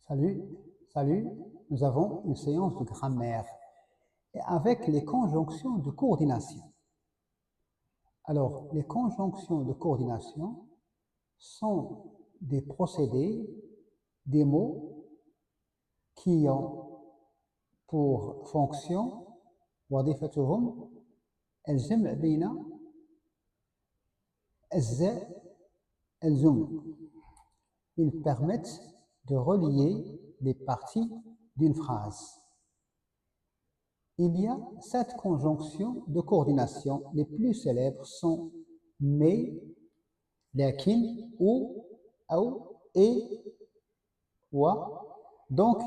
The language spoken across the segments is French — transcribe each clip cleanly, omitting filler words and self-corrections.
Salut, salut, nous avons une séance de grammaire et avec les conjonctions de coordination. Alors, les conjonctions de coordination sont des procédés, des mots qui ont pour fonction وظيفتهم الجمع بين أجزاء الجمل. Ils permettent de relier les parties d'une phrase. Il y a 7 conjonctions de coordination. Les plus célèbres sont mais, lakin, ou, et, wa. Donc,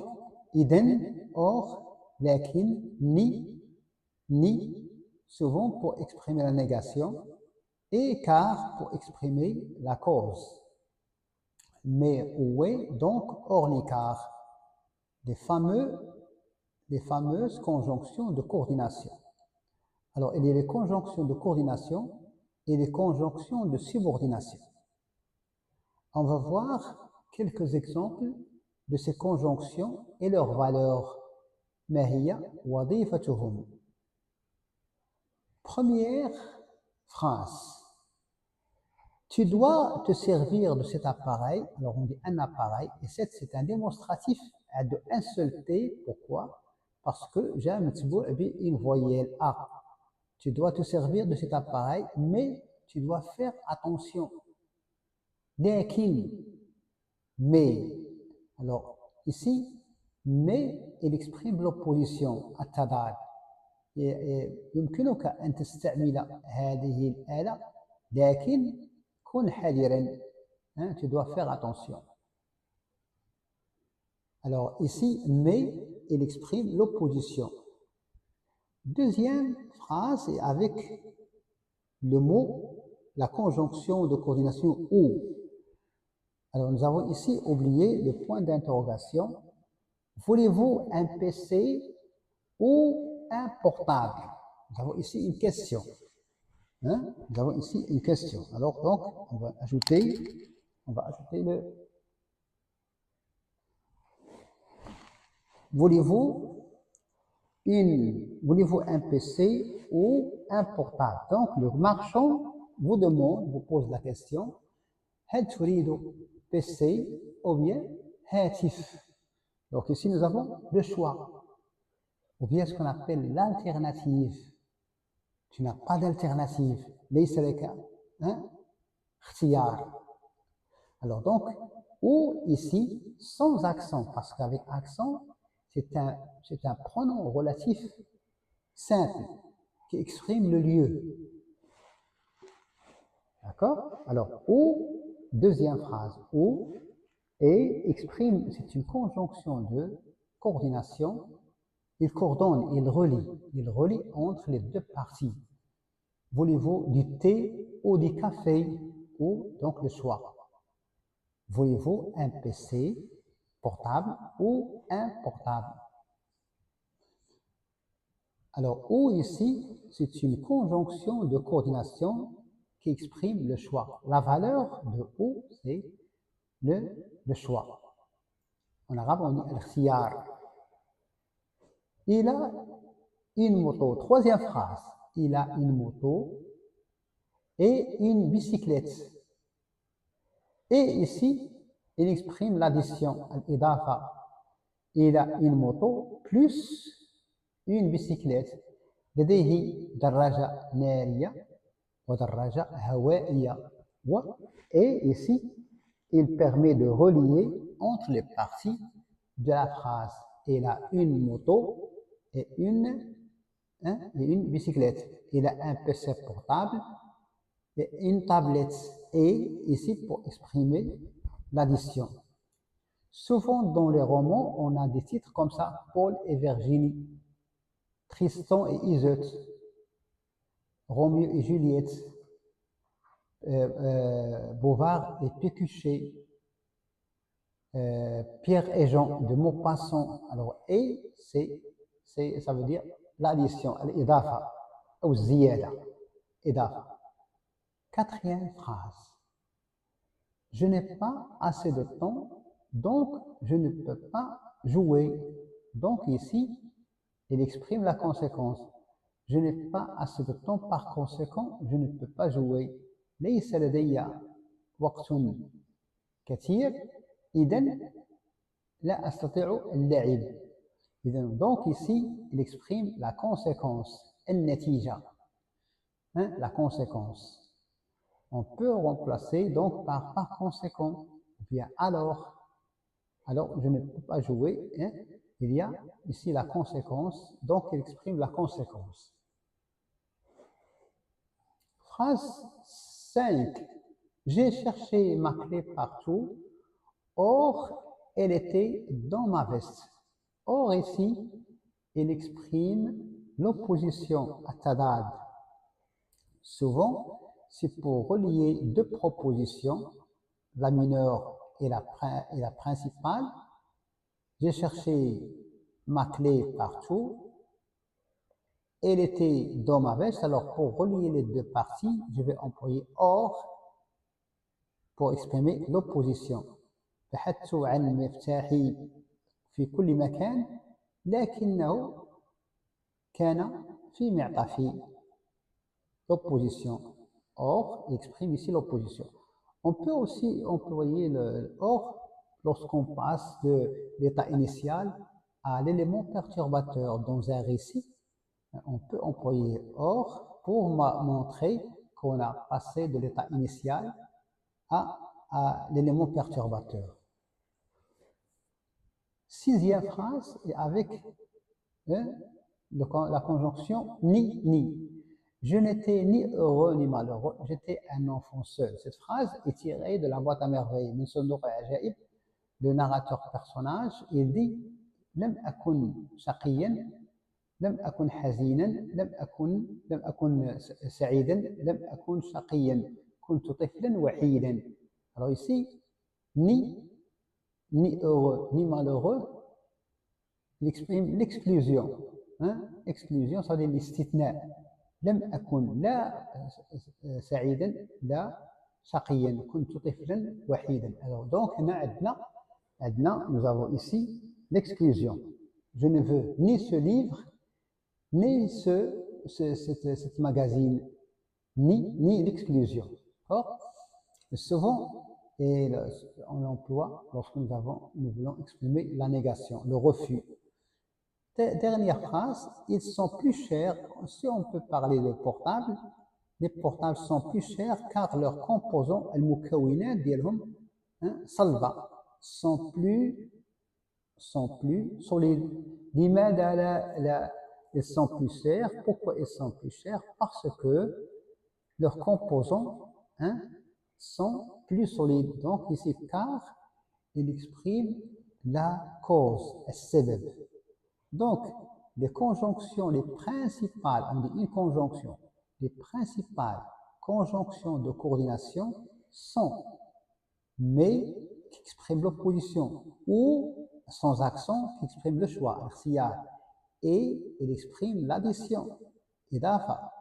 idem, or, lakin, ni, souvent pour exprimer la négation, et car pour exprimer la cause. Mais ouais, donc hors ni car, les fameuses conjonctions de coordination. Alors, il y a les conjonctions de coordination et les conjonctions de subordination. On va voir quelques exemples de ces conjonctions et leurs valeurs. ما هي وظيفتهم. Première phrase. Tu dois te servir de cet appareil. Alors on dit un appareil, et c'est un démonstratif de un seul T. Pourquoi? Parce que j'ai une voyelle A. Tu dois te servir de cet appareil, mais tu dois faire attention. Mais. Alors ici, mais il exprime l'opposition à Tadad. يمكنك أن تستعمل هذه الآلة لكن كن حذرا. Tu dois faire attention. Alors ici, mais il exprime l'opposition. Deuxième phrase est avec le mot, la conjonction de coordination ou. Alors nous avons ici oublié le point d'interrogation. Voulez-vous un PC ou un portable? Nous avons ici une question. Nous avons ici une question. Alors donc, on va ajouter le. Voulez-vous un PC ou un portable? Donc le marchand vous pose la question. هل تريد PC ou bien هاتف? Donc ici nous avons le choix. Ou bien ce qu'on appelle l'alternative. Tu n'as pas d'alternative. ليس لك اختيار. Alors donc, ou ici, sans accent, parce qu'avec accent, c'est un pronom relatif simple qui exprime le lieu. D'accord? Alors, ou, deuxième phrase, ou, et exprime, c'est une conjonction de coordination. Il coordonne, il relie entre les deux parties. Voulez-vous du thé ou du café? Ou, donc le choix. Voulez-vous un PC portable ou un portable? Alors, ou ici, c'est une conjonction de coordination qui exprime le choix. La valeur de ou, c'est le choix. En arabe, on dit al-khiyar. Il a une moto. Troisième phrase. Il a une moto et une bicyclette. Et ici, il exprime l'addition, al-idafa. Il a une moto plus une bicyclette. لديه دراجة نارية ودراجة هوائية. Et ici, il permet de relier entre les parties de la phrase. Il a une moto et une bicyclette. Il a un PC portable et une tablette. Et ici, pour exprimer l'addition. Souvent, dans les romans, on a des titres comme ça, Paul et Virginie, Tristan et Iseult, Roméo et Juliette, Bouvard et Pécuchet, Pierre et Jean de Maupassant. Alors, et, ça veut dire l'addition, l'idafa, ou ziyada, idafa. Quatrième phrase. Je n'ai pas assez de temps donc je ne peux pas jouer. Donc ici, il exprime la conséquence. Je n'ai pas assez de temps, par conséquent, je ne peux pas jouer. ليس لدي وقت كثير إذن لا أستطيع اللعب. Donc ici, il exprime la conséquence, النتيجة, hein, la conséquence. On peut remplacer donc par conséquent, ou bien alors je ne peux pas jouer, hein. Il y a ici la conséquence, donc il exprime la conséquence. Phrase 5. J'ai cherché ma clé partout, or elle était dans ma veste. Or ici, il exprime l'opposition à tadad. Souvent, c'est pour relier deux propositions, la mineure et la principale. J'ai cherché ma clé partout, elle était dans ma veste. Alors pour relier les deux parties, je vais employer or pour exprimer l'opposition. بحثت عن مفتاحي في كل مكان لكنه كان في معطفي. L'opposition. Or, il exprime ici l'opposition. On peut aussi employer le or lorsqu'on passe de l'état initial à l'élément perturbateur dans un récit. On peut employer or pour montrer qu'on a passé de l'état initial à l'élément perturbateur. Sixième phrase est avec la conjonction ni, ni. Je n'étais ni heureux ni malheureux, j'étais un enfant seul. Cette phrase est tirée de la boîte à merveilles. Min Sunduq al-Ajaib, le narrateur personnage, il dit لم أكن شقيا لم أكن حزينا لم أكن سعيدا لم أكن شقيا كنت طفلا وحيدا. Alors ici, ni heureux ni malheureux, il exprime l'exclusion. Hein? Exclusion, ça veut dire l'istithna. لم أكن لا سعيدا لا شقيا كنت طفلا وحيدا. Alors donc nous avons ici l'exclusion. Je ne veux ni ce livre ni cette magazine, ni l'exclusion. Souvent, on l'emploie lorsque nous voulons exprimer la négation, le refus. Dernière phrase, ils sont plus chers. Si on peut parler de portables, les portables sont plus chers car leurs composants, المكونات ديالهم, صلبة, sont plus solides. لماذا لا ils sont plus chers? Pourquoi ils sont plus chers? Parce que leurs composants, sont plus solides. Donc ici, car il exprime la cause, السبب. Donc, les conjonctions, les principales, on dit une conjonction, les principales conjonctions de coordination sont mais qui expriment l'opposition ou sans accent qui expriment le choix, et il exprime l'addition, idafa.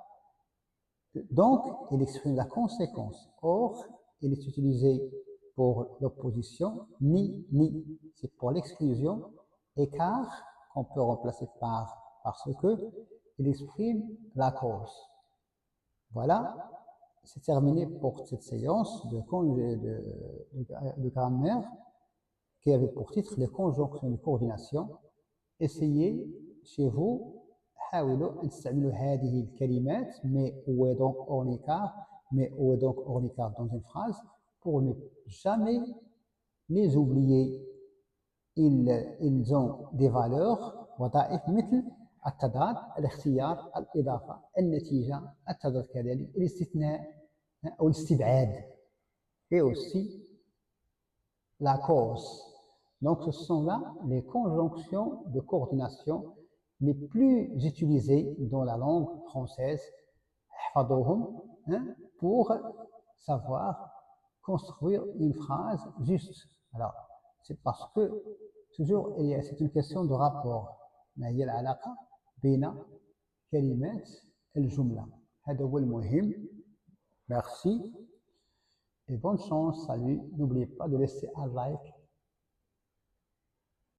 Donc, il exprime la conséquence. Or, il est utilisé pour l'opposition, ni, c'est pour l'exclusion, écart, qu'on peut remplacer parce que il exprime la cause. Voilà, c'est terminé pour cette séance de grammaire qui avait pour titre les conjonctions de coordination. Essayez chez vous, حاولوا أن تستعملوا هذه الكلمات mais où est donc hors écart, dans une phrase pour ne jamais les oublier. Ils ont des valeurs وظائف مثل التضاد، الاختيار، الإضافة، النتيجة، التضاد كذلك، الاستثناء أو الاستبعاد et aussi la cause. Donc ce sont là les conjonctions de coordination les plus utilisées dans la langue française, pour savoir construire une phrase juste. Alors, c'est parce que toujours c'est une question de rapport. ما هي العلاقة بين كلمات الجملة؟ هذا هو المهم. Merci et bonne chance. Salut. N'oubliez pas de laisser un like